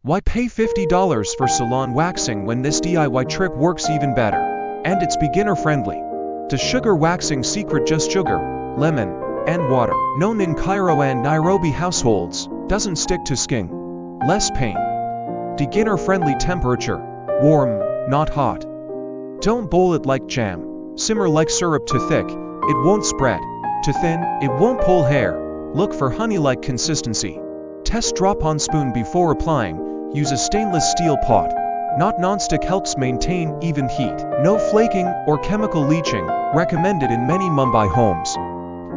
Why pay $50 for salon waxing when this DIY trick works even better? And it's beginner friendly. The sugar waxing secret: just sugar, lemon, and water. Known in Cairo and Nairobi households. Doesn't stick to skin. Less pain. Beginner friendly temperature. Warm, not hot. Don't boil it like jam. Simmer like syrup. Too thick, it won't spread. Too thin, it won't pull hair. Look for honey-like consistency. Test drop on spoon before applying. Use a stainless steel pot. Not non-stick, helps maintain even heat. No flaking or chemical leaching, recommended in many Mumbai homes.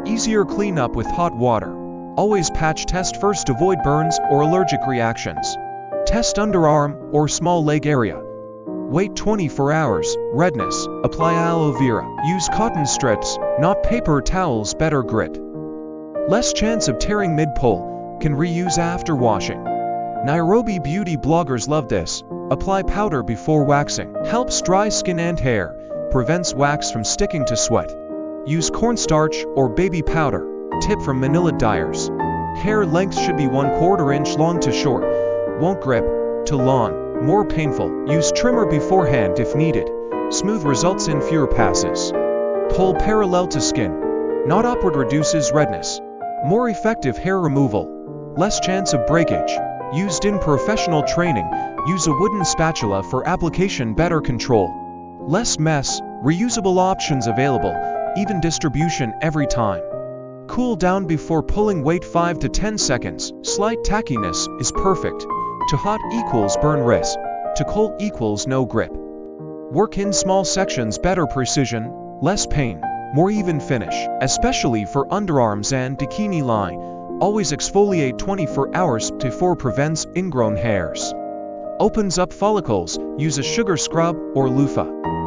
Easier cleanup with hot water. Always patch test first, avoid burns or allergic reactions. Test underarm or small leg area. Wait 24 hours, redness, apply aloe vera. Use cotton strips, not paper towels, better grit. Less chance of tearing mid-pull, can reuse after washing. Nairobi beauty bloggers love this. Apply powder before waxing. Helps dry skin and hair. Prevents wax from sticking to sweat. Use cornstarch or baby powder. Tip from Manila dyers. Hair length should be 1/4 inch long to short. Won't grip. To long, more painful. Use trimmer beforehand if needed. Smooth results in fewer passes. Pull parallel to skin. Not upward, reduces redness. More effective hair removal. Less chance of breakage. Used in professional training. Use a wooden spatula for application, better control. Less mess, reusable options available, even distribution every time. Cool down before pulling, wait 5 to 10 seconds. Slight tackiness is perfect. To hot equals burn risk. To cold equals no grip. Work in small sections, better precision, less pain, more even finish. Especially for underarms and bikini line. Always exfoliate 24 hours before, prevents ingrown hairs. Opens up follicles, use a sugar scrub or loofah.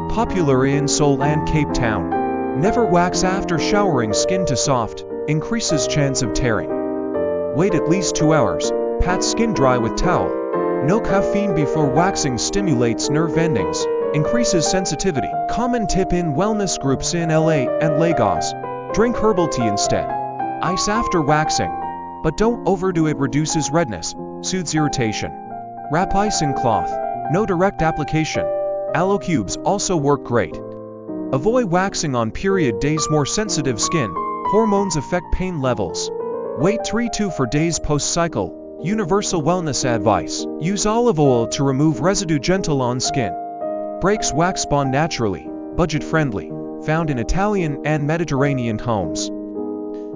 Popular in Seoul and Cape Town. Never wax after showering, skin too soft, increases chance of tearing. Wait at least 2 hours, pat skin dry with towel. No caffeine before waxing, stimulates nerve endings, increases sensitivity. Common tip in wellness groups in LA and Lagos. Drink herbal tea instead. Ice after waxing. But don't overdo it, reduces redness, soothes irritation. Wrap ice in cloth. No direct application. Aloe cubes also work great. Avoid waxing on period days, more sensitive skin. Hormones affect pain levels. Wait 3 to 4 days post-cycle. Universal wellness advice. Use olive oil to remove residue, gentle on skin. Breaks wax bond naturally, budget-friendly. Found in Italian and Mediterranean homes.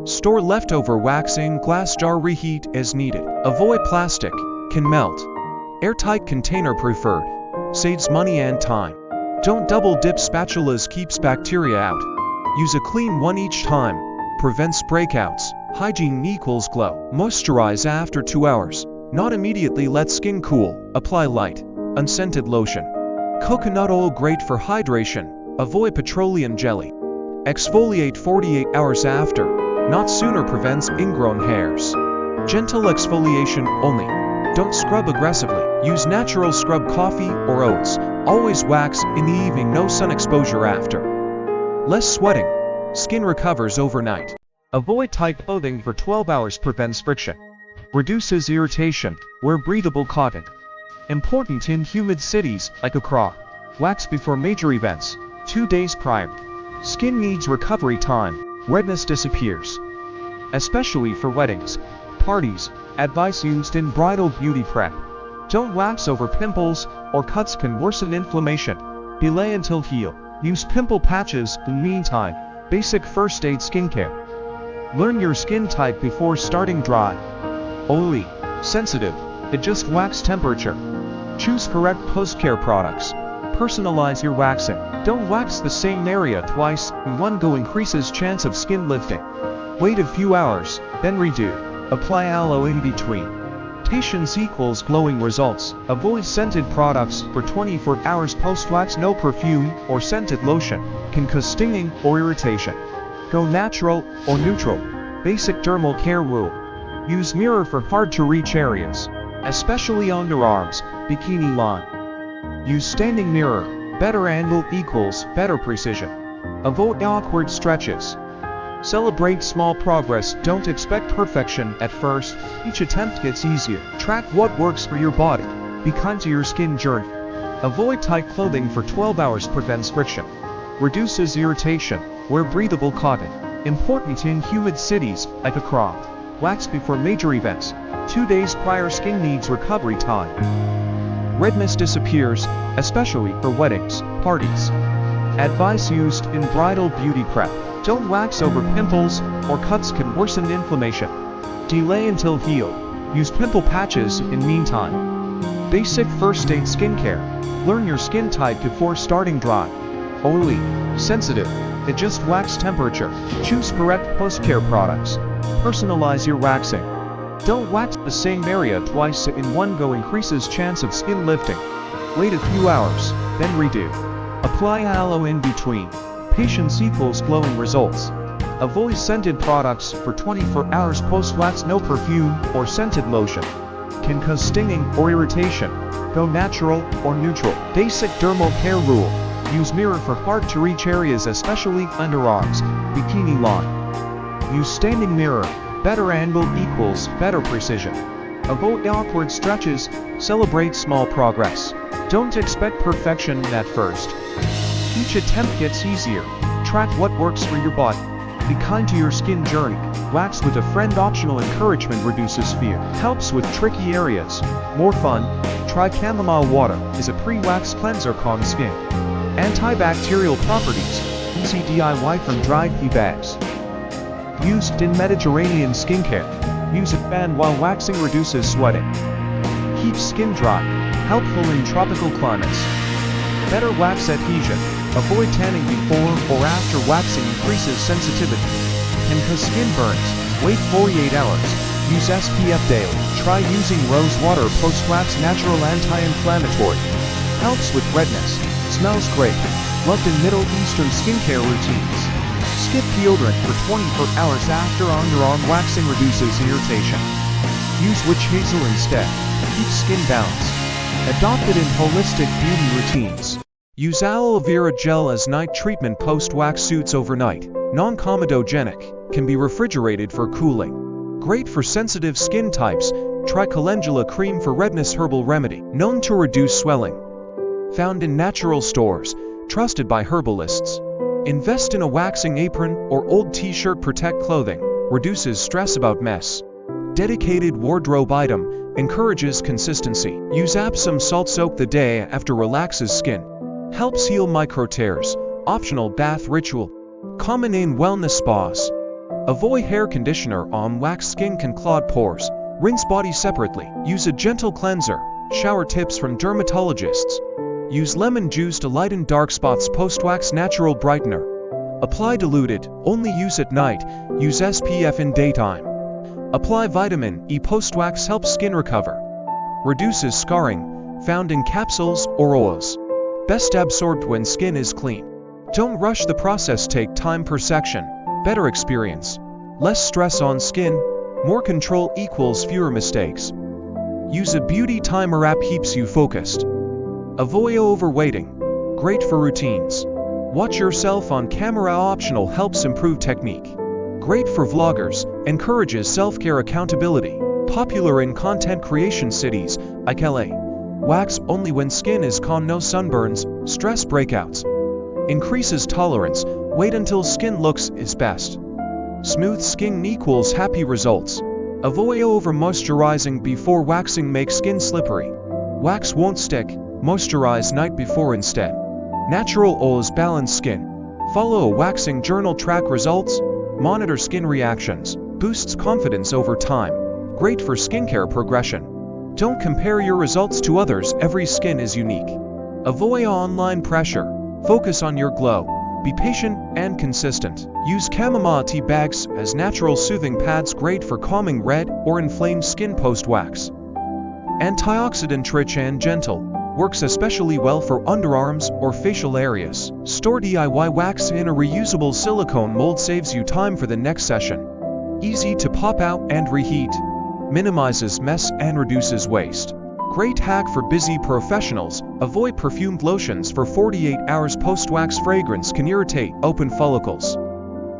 Store leftover waxing glass jar, reheat as needed. Avoid plastic, can melt. Airtight container preferred. Saves money and time. Don't double dip spatulas, keeps bacteria out. Use a clean one each time. Prevents breakouts. Hygiene equals glow. Moisturize after 2 hours. Not immediately, let skin cool. Apply light, unscented lotion. Coconut oil, great for hydration. Avoid petroleum jelly. Exfoliate 48 hours after. Not sooner, prevents ingrown hairs. Gentle exfoliation only. Don't scrub aggressively. Use natural scrub, coffee or oats. Always wax in the evening, no sun exposure after. Less sweating. Skin recovers overnight. Avoid tight clothing for 12 hours, prevents friction. Reduces irritation. Wear breathable cotton. Important in humid cities like Accra. Wax before major events, 2 days prior. Skin needs recovery time. Redness disappears. Especially for weddings, parties. Advice used in bridal beauty prep. Don't wax over pimples or cuts, can worsen inflammation. Delay until heal. Use pimple patches in meantime. Basic first aid skincare. Learn your skin type before starting. Dry, oily, sensitive, adjust wax temperature. Choose correct post-care products. Personalize your waxing. Don't wax the same area twice in one go, increases chance of skin lifting. Wait a few hours, then redo. Apply aloe in between. Patience equals glowing results. Avoid scented products for 24 hours post-wax. No perfume or scented lotion can cause stinging or irritation. Go natural or neutral. Basic dermal care rule. Use mirror for hard-to-reach areas, especially underarms, bikini line. Use standing mirror. Better angle equals better precision. Avoid awkward stretches. Celebrate small progress. Don't expect perfection at first. Each attempt gets easier. Track what works for your body. Be kind to your skin journey. Avoid tight clothing for 12 hours. Prevents friction. Reduces irritation. Wear breathable cotton. Important in humid cities like Accra. Wax before major events. 2 days prior. Skin needs recovery time. Redness disappears, especially for weddings, parties. Advice used in bridal beauty prep. Don't wax over pimples or cuts can worsen inflammation. Delay until heal. Use pimple patches in meantime. Basic first aid skincare. Learn your skin type before starting. Dry, oily, sensitive. Adjust wax temperature. Choose correct post-care products. Personalize your waxing. Don't wax the same area twice in one go. Increases chance of skin lifting. Wait a few hours, then redo. Apply aloe in between. Patience equals glowing results. Avoid scented products for 24 hours post-wax. No perfume or scented lotion can cause stinging or irritation. Go natural or neutral. Basic dermal care rule. Use mirror for hard-to-reach areas, especially underarms, bikini line. Use standing mirror. Better angle equals better precision. Avoid awkward stretches. Celebrate small progress. Don't expect perfection at first. Each attempt gets easier. Track what works for your body. Be kind to your skin journey. Wax with a friend. Optional encouragement reduces fear. Helps with tricky areas. More fun. Try chamomile water. Is a pre-wax cleanser. Calm skin. Antibacterial properties. Easy DIY from dried tea bags. Used in Mediterranean skincare. Use a fan while waxing. Reduces sweating. Keeps skin dry. Helpful in tropical climates. Better wax adhesion. Avoid tanning before or after waxing. Increases sensitivity. Can cause skin burns. Wait 48 hours. Use SPF daily. Try using rose water post-wax. Natural anti-inflammatory. Helps with redness. Smells great. Loved in Middle Eastern skincare routines. Skip deodorant for 24 hours after underarm waxing. Reduces irritation. Use witch hazel instead. Keeps skin balanced. Adopted in holistic beauty routines. Use aloe vera gel as night treatment. Post-wax suits overnight. Non-comedogenic. Can be refrigerated for cooling. Great for sensitive skin types. Try calendula cream for redness. Herbal remedy. Known to reduce swelling. Found in natural stores. Trusted by herbalists. Invest in a waxing apron or old t-shirt. Protect clothing. Reduces stress about mess. Dedicated wardrobe item. Encourages consistency. Use Epsom salt soak the day after. Relaxes skin. Helps heal micro tears. Optional bath ritual. Common in wellness spas. Avoid hair conditioner on wax. Skin can clog pores. Rinse body separately. Use a gentle cleanser. Shower tips from dermatologists. Use lemon juice to lighten dark spots. Post-wax natural brightener. Apply diluted. Only use at night. Use SPF in daytime. Apply vitamin E. Post-wax helps skin recover. Reduces scarring. Found in capsules or oils. Best absorbed when skin is clean. Don't rush the process. Take time per section. Better experience. Less stress on skin. More control equals fewer mistakes. Use a beauty timer app. Keeps you focused. Avoid overweighting. Great for routines. Watch yourself on camera. Optional. Helps improve technique. Great for vloggers. Encourages self-care. Accountability. Popular in content creation cities like LA. Wax only when skin is calm. No sunburns, stress breakouts. Increases tolerance. Wait until skin looks its best. Smooth skin equals happy results. Avoid over moisturizing before waxing. Makes skin slippery. Wax won't stick. Moisturize night before instead. Natural oils balance skin. Follow a waxing journal. Track results. Monitor skin reactions. Boosts confidence over time. Great for skincare progression. Don't compare your results to others. Every skin is unique. Avoid online pressure. Focus on your glow. Be patient and consistent. Use chamomile tea bags as natural soothing pads. Great for calming red or inflamed skin post-wax. Antioxidant rich and gentle. Works especially well for underarms or facial areas. Store DIY wax in a reusable silicone mold. Saves you time for the next session. Easy to pop out and reheat. Minimizes mess and reduces waste. Great hack for busy professionals. Avoid perfumed lotions for 48 hours. Post-wax fragrance can irritate open follicles.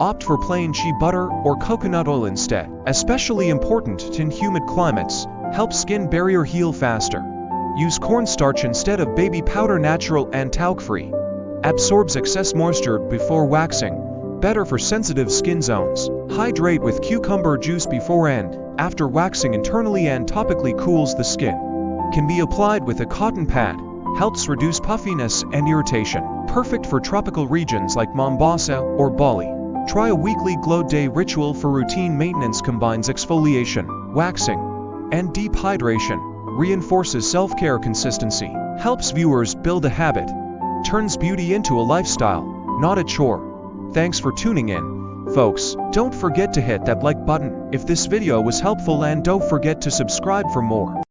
Opt for plain shea butter or coconut oil instead. Especially important in humid climates, helps skin barrier heal faster. Use cornstarch instead of baby powder, natural and talc-free. Absorbs excess moisture before waxing, better for sensitive skin zones. Hydrate with cucumber juice before and after waxing internally and topically cools the skin. Can be applied with a cotton pad, helps reduce puffiness and irritation. Perfect for tropical regions like Mombasa or Bali. Try a weekly glow day ritual for routine maintenance, combines exfoliation, waxing, and deep hydration, reinforces self-care consistency, helps viewers build a habit, turns beauty into a lifestyle, not a chore. Thanks for tuning in, folks. Don't forget to hit that like button if this video was helpful, and don't forget to subscribe for more.